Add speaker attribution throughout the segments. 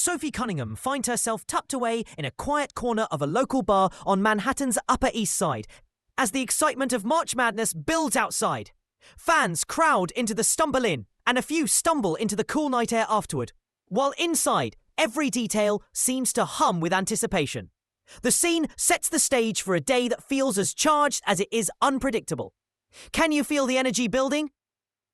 Speaker 1: Sophie Cunningham finds herself tucked away in a quiet corner of a local bar on Manhattan's Upper East Side as the excitement of March Madness builds outside. Fans crowd into the Stumble Inn, and a few stumble into the cool night air afterward, while inside, every detail seems to hum with anticipation. The scene sets the stage for a day that feels as charged as it is unpredictable. Can you feel the energy building?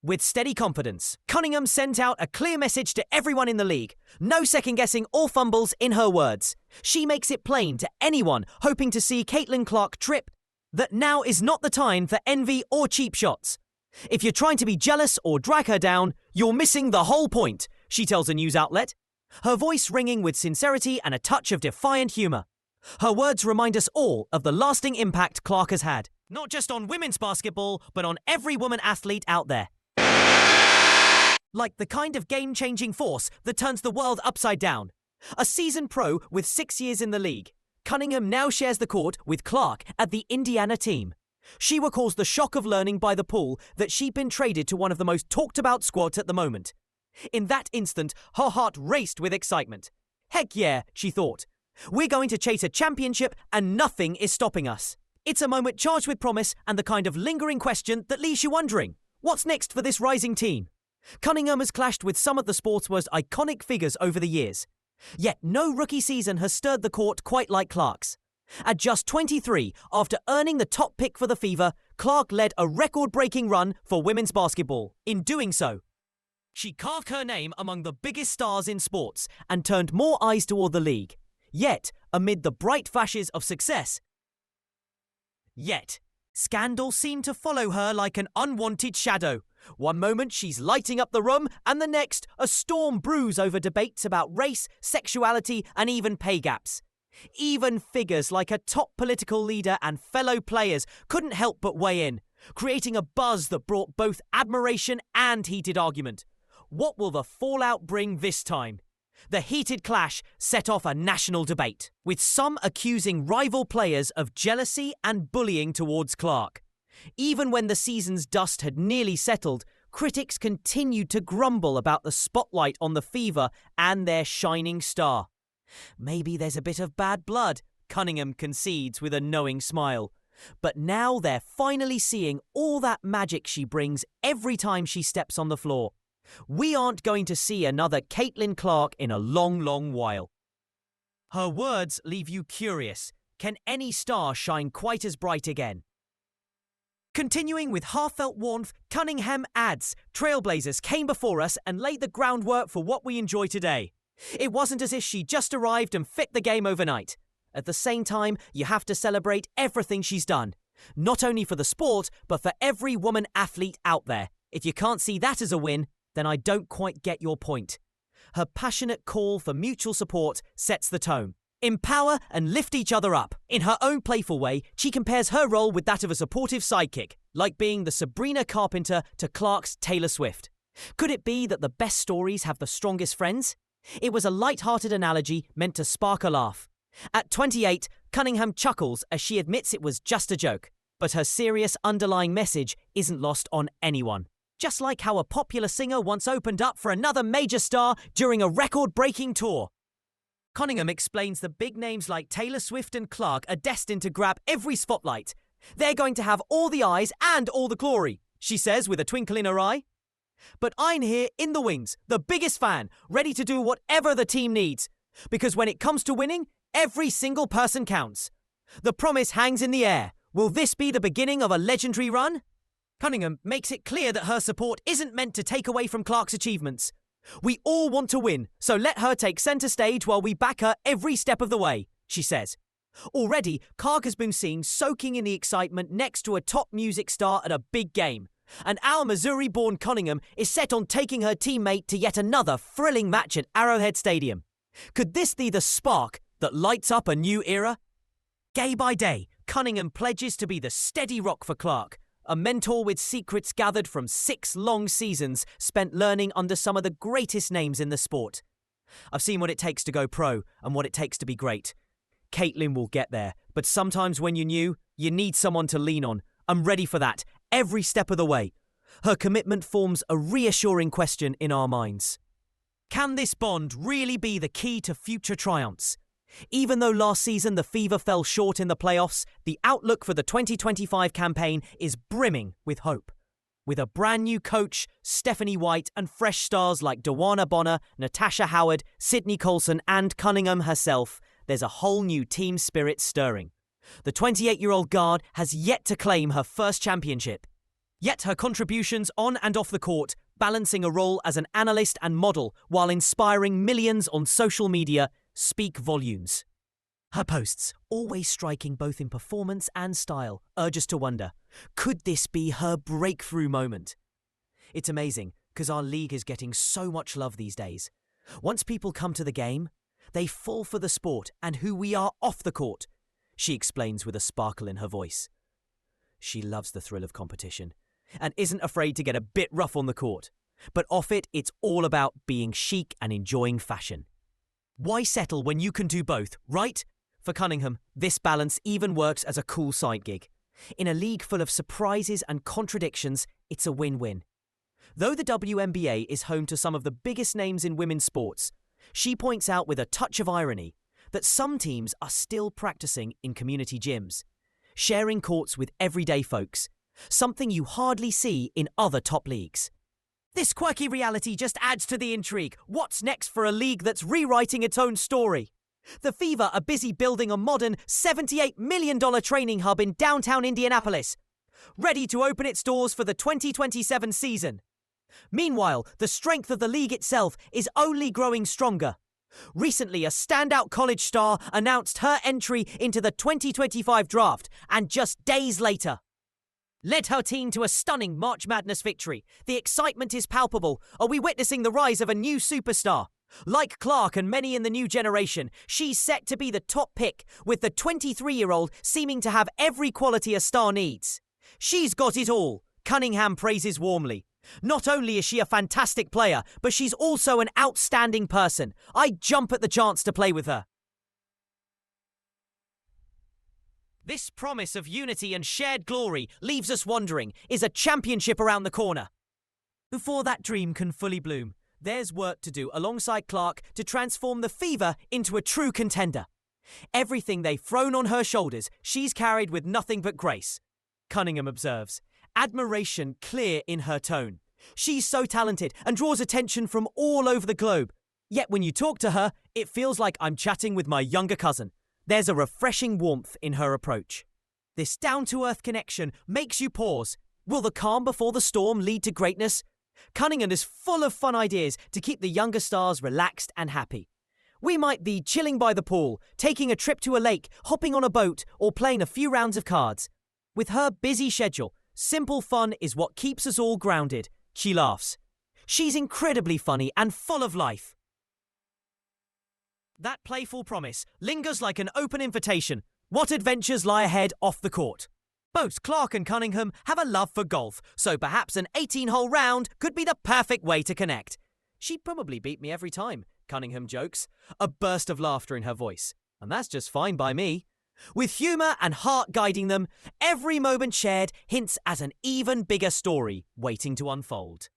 Speaker 1: With steady confidence, Cunningham sent out a clear message to everyone in the league. No second-guessing or fumbles in her words. She makes it plain to anyone hoping to see Caitlin Clark trip that now is not the time for envy or cheap shots. If you're trying to be jealous or drag her down, you're missing the whole point, she tells a news outlet. Her voice ringing with sincerity and a touch of defiant humour. Her words remind us all of the lasting impact Clark has had, not just on women's basketball, but on every woman athlete out there. Like the kind of game-changing force that turns the world upside down. A seasoned pro with 6 years in the league, Cunningham now shares the court with Clark at the Indiana team. She recalls the shock of learning by the pool that she'd been traded to one of the most talked-about squads at the moment. In that instant, her heart raced with excitement. Heck yeah, she thought. We're going to chase a championship and nothing is stopping us. It's a moment charged with promise and the kind of lingering question that leaves you wondering, what's next for this rising team? Cunningham has clashed with some of the sport's most iconic figures over the years. Yet no rookie season has stirred the court quite like Clark's. At just 23, after earning the top pick for the Fever, Clark led a record-breaking run for women's basketball. In doing so, she carved her name among the biggest stars in sports and turned more eyes toward the league. Yet, amid the bright flashes of success, scandal seemed to follow her like an unwanted shadow. One moment she's lighting up the room, and the next, a storm brews over debates about race, sexuality, and even pay gaps. Even figures like a top political leader and fellow players couldn't help but weigh in, creating a buzz that brought both admiration and heated argument. What will the fallout bring this time? The heated clash set off a national debate, with some accusing rival players of jealousy and bullying towards Clark. Even when the season's dust had nearly settled, critics continued to grumble about the spotlight on the Fever and their shining star. Maybe there's a bit of bad blood, Cunningham concedes with a knowing smile. But now they're finally seeing all that magic she brings every time she steps on the floor. We aren't going to see another Caitlin Clark in a long, long while. Her words leave you curious. Can any star shine quite as bright again? Continuing with heartfelt warmth, Cunningham adds, Trailblazers came before us and laid the groundwork for what we enjoy today. It wasn't as if she just arrived and fit the game overnight. At the same time, you have to celebrate everything she's done. Not only for the sport, but for every woman athlete out there. If you can't see that as a win, then I don't quite get your point. Her passionate call for mutual support sets the tone. Empower and lift each other up. In her own playful way, she compares her role with that of a supportive sidekick, like being the Sabrina Carpenter to Clark's Taylor Swift. Could it be that the best stories have the strongest friends? It was a light-hearted analogy meant to spark a laugh. At 28, Cunningham chuckles as she admits it was just a joke, but her serious underlying message isn't lost on anyone. Just like how a popular singer once opened up for another major star during a record-breaking tour. Cunningham explains that big names like Taylor Swift and Clark are destined to grab every spotlight. They're going to have all the eyes and all the glory, she says with a twinkle in her eye. But I'm here in the wings, the biggest fan, ready to do whatever the team needs. Because when it comes to winning, every single person counts. The promise hangs in the air. Will this be the beginning of a legendary run? Cunningham makes it clear that her support isn't meant to take away from Clark's achievements. We all want to win, so let her take centre stage while we back her every step of the way, she says. Already, Clark has been seen soaking in the excitement next to a top music star at a big game. And our Missouri-born Cunningham is set on taking her teammate to yet another thrilling match at Arrowhead Stadium. Could this be the spark that lights up a new era? Day by day, Cunningham pledges to be the steady rock for Clark, a mentor with secrets gathered from 6 long seasons spent learning under some of the greatest names in the sport. I've seen what it takes to go pro and what it takes to be great. Caitlin will get there, but sometimes when you're new, you need someone to lean on. I'm ready for that, every step of the way. Her commitment forms a reassuring question in our minds. Can this bond really be the key to future triumphs? Even though last season the Fever fell short in the playoffs, the outlook for the 2025 campaign is brimming with hope. With a brand new coach, Stephanie White, and fresh stars like Dawana Bonner, Natasha Howard, Sydney Colson, and Cunningham herself, there's a whole new team spirit stirring. The 28-year-old guard has yet to claim her first championship. Yet her contributions on and off the court, balancing a role as an analyst and model while inspiring millions on social media, speak volumes. Her posts, always striking both in performance and style, urge us to wonder, could this be her breakthrough moment? It's amazing, because our league is getting so much love these days. Once people come to the game, they fall for the sport and who we are off the court, she explains with a sparkle in her voice. She loves the thrill of competition and isn't afraid to get a bit rough on the court. But off it, it's all about being chic and enjoying fashion. Why settle when you can do both, right? For Cunningham, this balance even works as a cool side gig. In a league full of surprises and contradictions, it's a win-win. Though the WNBA is home to some of the biggest names in women's sports, she points out with a touch of irony that some teams are still practicing in community gyms, sharing courts with everyday folks, something you hardly see in other top leagues. This quirky reality just adds to the intrigue. What's next for a league that's rewriting its own story? The Fever are busy building a modern $78 million training hub in downtown Indianapolis, ready to open its doors for the 2027 season. Meanwhile, the strength of the league itself is only growing stronger. Recently, a standout college star announced her entry into the 2025 draft, and just days later, led her team to a stunning March Madness victory. The excitement is palpable. Are we witnessing the rise of a new superstar? Like Clark and many in the new generation, she's set to be the top pick, with the 23-year-old seeming to have every quality a star needs. She's got it all, Cunningham praises warmly. Not only is she a fantastic player, but she's also an outstanding person. I'd jump at the chance to play with her. This promise of unity and shared glory leaves us wondering, is a championship around the corner? Before that dream can fully bloom, there's work to do alongside Clark to transform the Fever into a true contender. Everything they've thrown on her shoulders, she's carried with nothing but grace, Cunningham observes, admiration clear in her tone. She's so talented and draws attention from all over the globe. Yet when you talk to her, it feels like I'm chatting with my younger cousin. There's a refreshing warmth in her approach. This down-to-earth connection makes you pause. Will the calm before the storm lead to greatness? Cunningham is full of fun ideas to keep the younger stars relaxed and happy. We might be chilling by the pool, taking a trip to a lake, hopping on a boat, or playing a few rounds of cards. With her busy schedule, simple fun is what keeps us all grounded, she laughs. She's incredibly funny and full of life. That playful promise lingers like an open invitation. What adventures lie ahead off the court? Both Clark and Cunningham have a love for golf, so perhaps an 18-hole round could be the perfect way to connect. She'd probably beat me every time, Cunningham jokes, a burst of laughter in her voice. And that's just fine by me. With humour and heart guiding them, every moment shared hints at an even bigger story waiting to unfold.